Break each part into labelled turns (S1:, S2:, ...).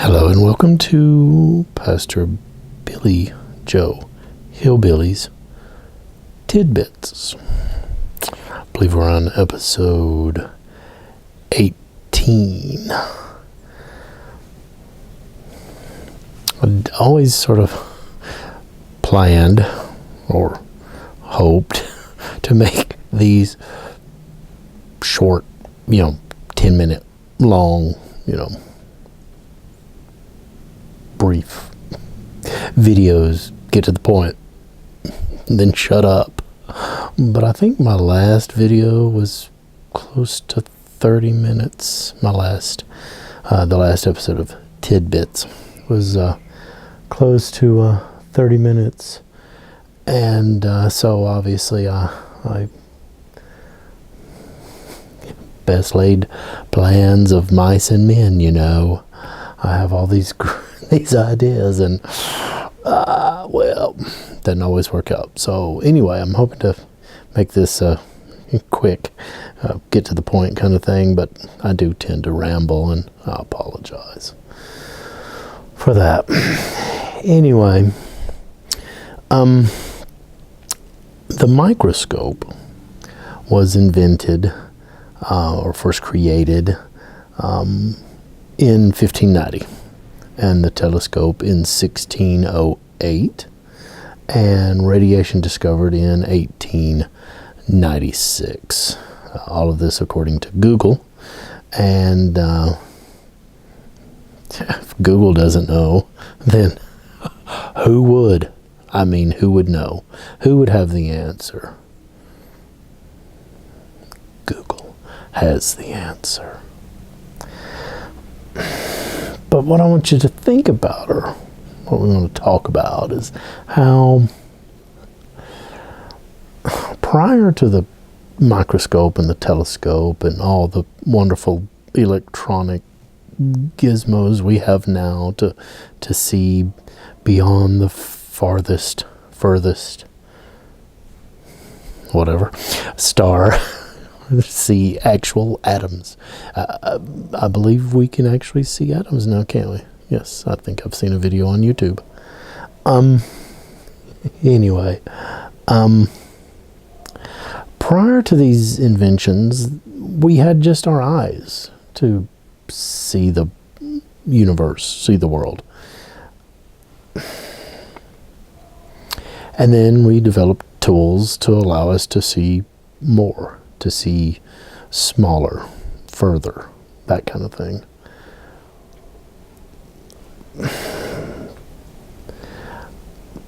S1: Hello and welcome to Pastor Billy Joe Hillbilly's Tidbits. I believe we're on episode 18. I'd always sort of planned or hoped to make these short, 10-minute long, brief videos, get to the point, then shut up. But I think my last video was close to 30 minutes. The last episode of Tidbits was close to 30 minutes. And so obviously I best laid plans of mice and men, I have all these ideas, and doesn't always work out. So anyway, I'm hoping to make this quick, get to the point kind of thing, but I do tend to ramble, and I apologize for that. Anyway, the microscope was invented or first created in 1590, and the telescope in 1608, and radiation discovered in 1896. All of this according to Google, and if Google doesn't know, then who would? Who would know? Who would have the answer? Google has the answer. But what I want you to think about, or what we want to talk about, is how prior to the microscope and the telescope and all the wonderful electronic gizmos we have now to see beyond the furthest, whatever, star, see actual atoms. I believe we can actually see atoms now, can't we? Yes, I think I've seen a video on YouTube. Anyway, prior to these inventions, we had just our eyes to see the universe, see the world. And then we developed tools to allow us to see more, to see smaller, further, that kind of thing.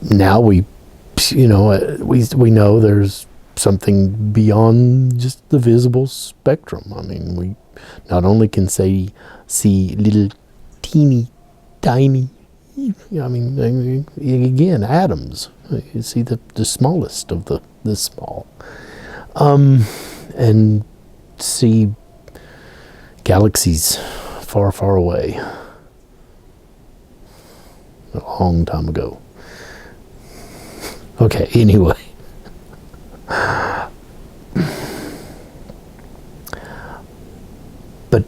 S1: Now we know there's something beyond just the visible spectrum. We not only can see little teeny tiny, again, atoms. You see the smallest of the small. And see galaxies far, far away. A long time ago. Okay, anyway. But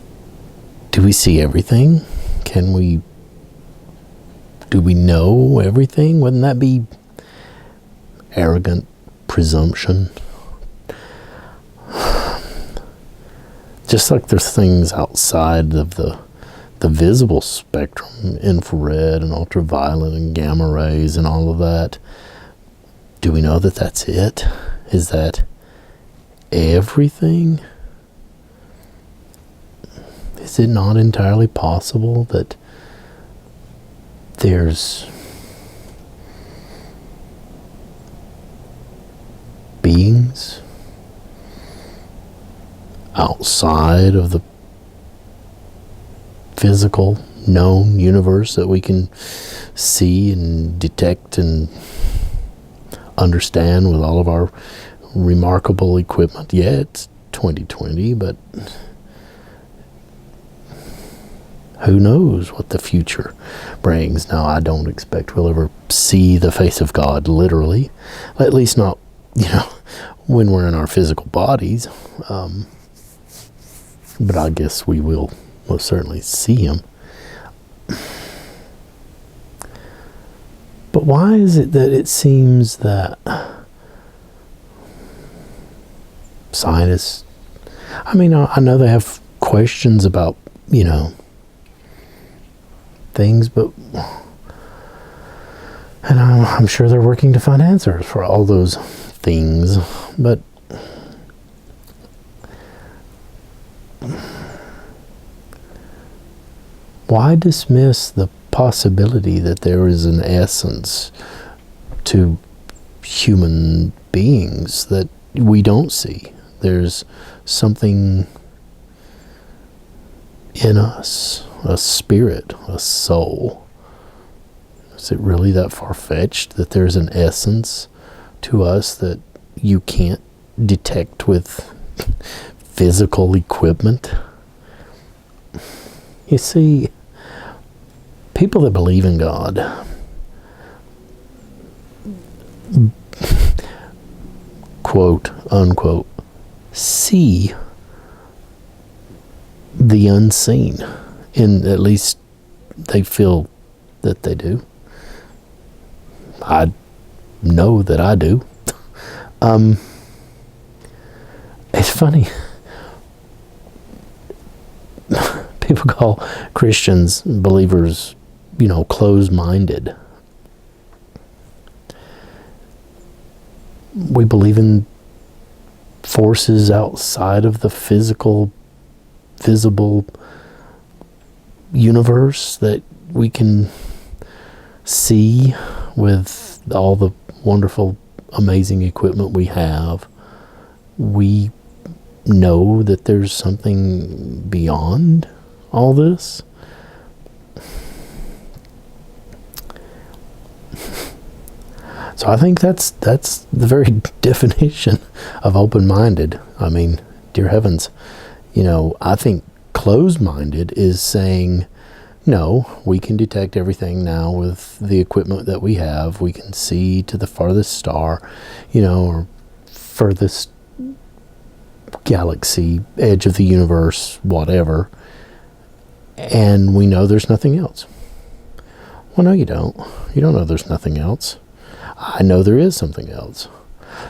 S1: do we see everything? Do we know everything? Wouldn't that be arrogant presumption? Just like there's things outside of the visible spectrum, infrared and ultraviolet and gamma rays and all of that. Do we know that that's it? Is that everything? Is it not entirely possible that there's beings outside of the physical known universe that we can see and detect and understand with all of our remarkable equipment? Yeah, it's 2020, but who knows what the future brings. Now, I don't expect we'll ever see the face of God literally, at least not, when we're in our physical bodies. But I guess we will most certainly see him. But why is it that it seems that scientists, I mean, I know they have questions about, things, but, and I'm sure they're working to find answers for all those things, but why dismiss the possibility that there is an essence to human beings that we don't see? There's something in us, a spirit, a soul. Is it really that far-fetched that there's an essence to us that you can't detect with physical equipment? You see, people that believe in God quote unquote see the unseen, and at least they feel that they do. I know that I do. It's funny. People call Christians, believers, closed-minded. We believe in forces outside of the physical, visible universe that we can see with all the wonderful, amazing equipment we have. We know that there's something beyond all this. So I think that's the very definition of open-minded. I mean, dear heavens, I think closed-minded is saying, no, we can detect everything now with the equipment that we have. We can see to the farthest star, or furthest galaxy, edge of the universe, whatever. And we know there's nothing else. Well, no, you don't. You don't know there's nothing else. I know there is something else.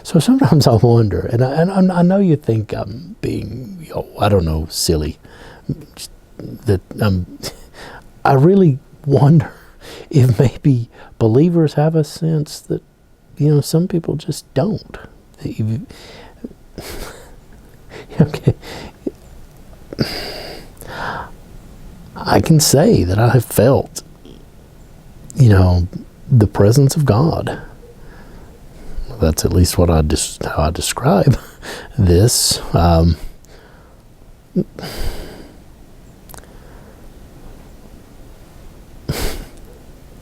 S1: So sometimes I wonder, and I know you think I'm being, I don't know, silly. That I really wonder if maybe believers have a sense that, some people just don't. Okay. I can say that I have felt, the presence of God. That's at least what how I describe this.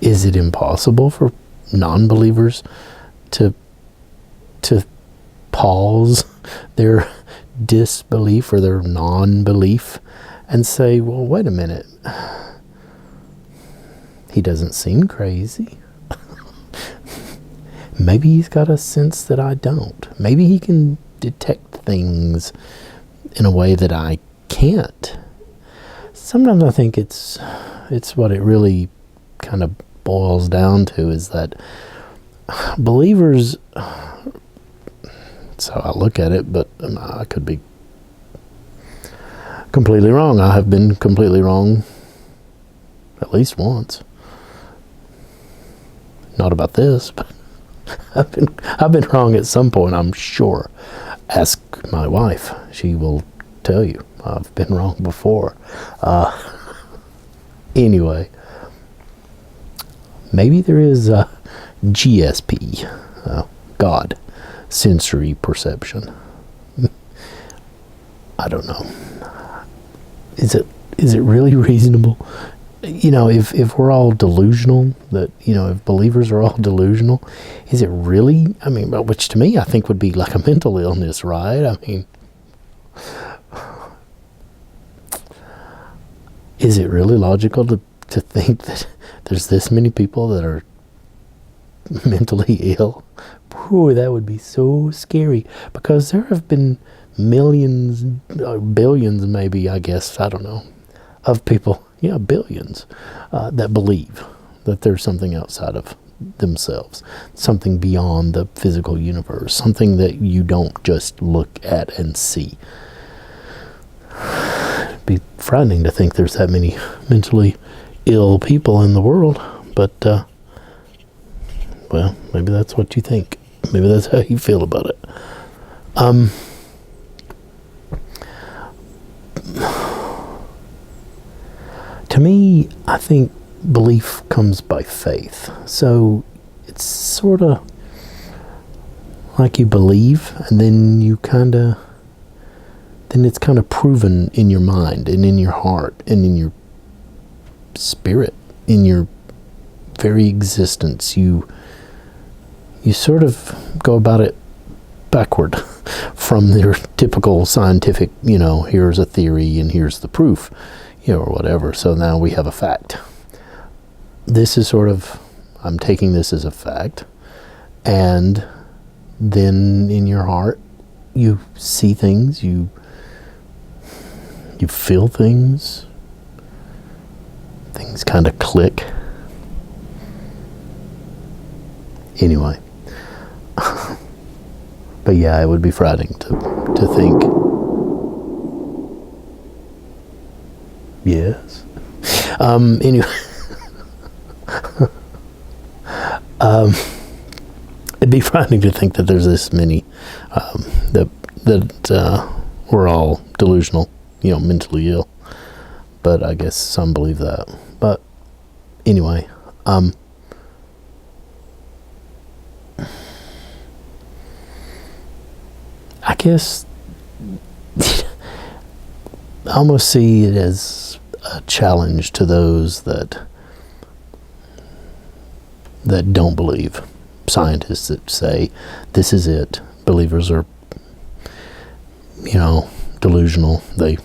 S1: Is it impossible for non-believers to pause their disbelief or their non-belief and say, well, wait a minute, he doesn't seem crazy. Maybe he's got a sense that I don't. Maybe he can detect things in a way that I can't. Sometimes I think it's what it really kind of boils down to, is that believers, that's how I look at it, but I could be completely wrong. I have been completely wrong at least once. Not about this, but I've been wrong at some point, I'm sure. Ask my wife; she will tell you I've been wrong before. Anyway, maybe there is a GSP, God, sensory perception. I don't know. Is it really reasonable? If we're all delusional, that, if believers are all delusional, is it really, which to me I think would be like a mental illness, right? Is it really logical to think that there's this many people that are mentally ill? Boy, that would be so scary, because there have been millions, billions maybe, I guess, I don't know, of people, billions, that believe that there's something outside of themselves, something beyond the physical universe, something that you don't just look at and see. It'd be frightening to think there's that many mentally ill people in the world, but well, maybe that's what you think. Maybe that's how you feel about it. To me, I think belief comes by faith. So it's sort of like you believe, and then it's kind of proven in your mind and in your heart and in your spirit, in your very existence. You sort of go about it backward from their typical scientific, here's a theory and here's the proof, or whatever. So now we have a fact. This is sort of, I'm taking this as a fact, and then in your heart, you see things, you feel things kind of click. Anyway. But yeah, it would be frightening to think. Yes. Anyway. It'd be frightening to think that there's this many that we're all delusional, mentally ill. But I guess some believe that. But anyway, I guess I almost see it as a challenge to those that don't believe. Scientists that say this is it. Believers are, delusional. They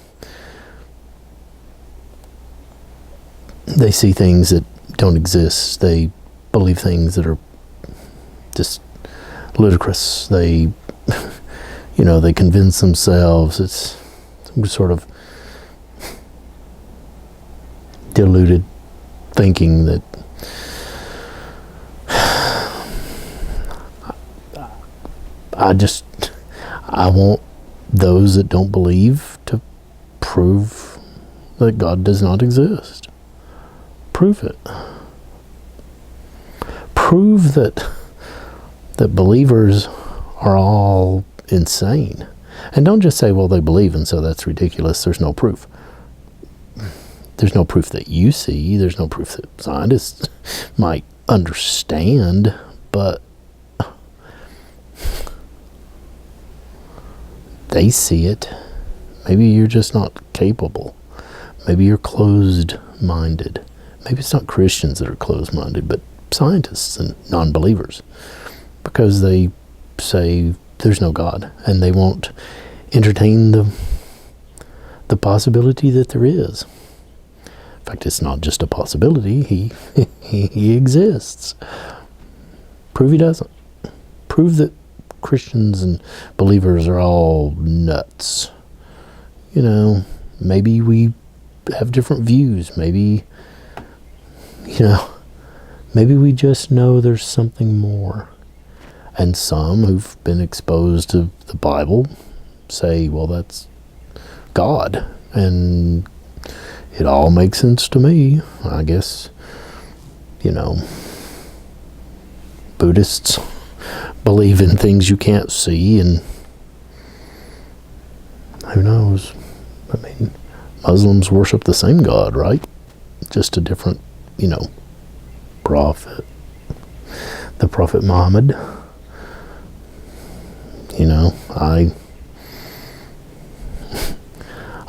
S1: see things that don't exist. They believe things that are just ludicrous. They they convince themselves. It's some sort of deluded thinking that I want those that don't believe to prove that God does not exist. Prove it. Prove that believers are all insane. And don't just say, well, they believe and so that's ridiculous. There's no proof. There's no proof that you see. There's no proof that scientists might understand, but they see it. Maybe you're just not capable. Maybe you're closed-minded. Maybe it's not Christians that are closed-minded, but scientists and non-believers, because they say there's no God, and they won't entertain the possibility that there is. In fact, it's not just a possibility. He exists. Prove he doesn't. Prove that Christians and believers are all nuts. Maybe we have different views. Maybe we just know there's something more. And some who've been exposed to the Bible say, well, that's God. And it all makes sense to me. I guess, Buddhists believe in things you can't see, and who knows? I mean, Muslims worship the same God, right? Just a different, prophet. The Prophet Muhammad.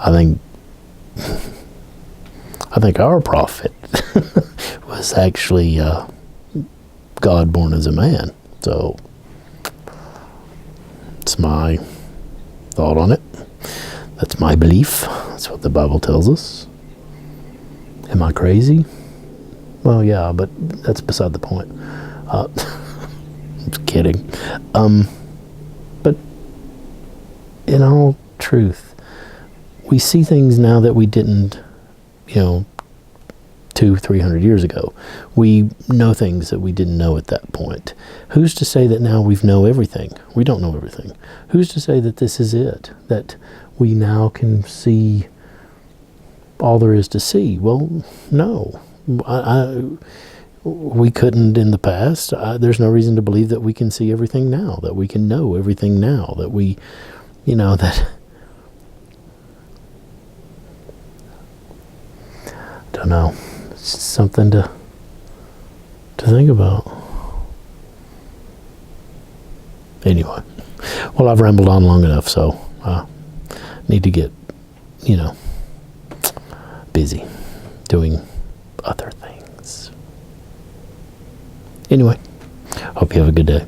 S1: I think our prophet was actually God born as a man. So it's my thought on it. That's my belief. That's what the Bible tells us. Am I crazy? Well, yeah, but that's beside the point. I'm just kidding. But in all truth, we see things now that we didn't, 2 300 years ago. We know things that we didn't know at that point. Who's to say that now we know everything? We don't know everything. Who's to say that this is it? That we now can see all there is to see? Well, no. We couldn't in the past. There's no reason to believe that we can see everything now, that we can know everything now, that we, that... Don't know. It's just something to think about. Anyway, well, I've rambled on long enough, so I need to get, busy doing other things. Anyway, hope you have a good day.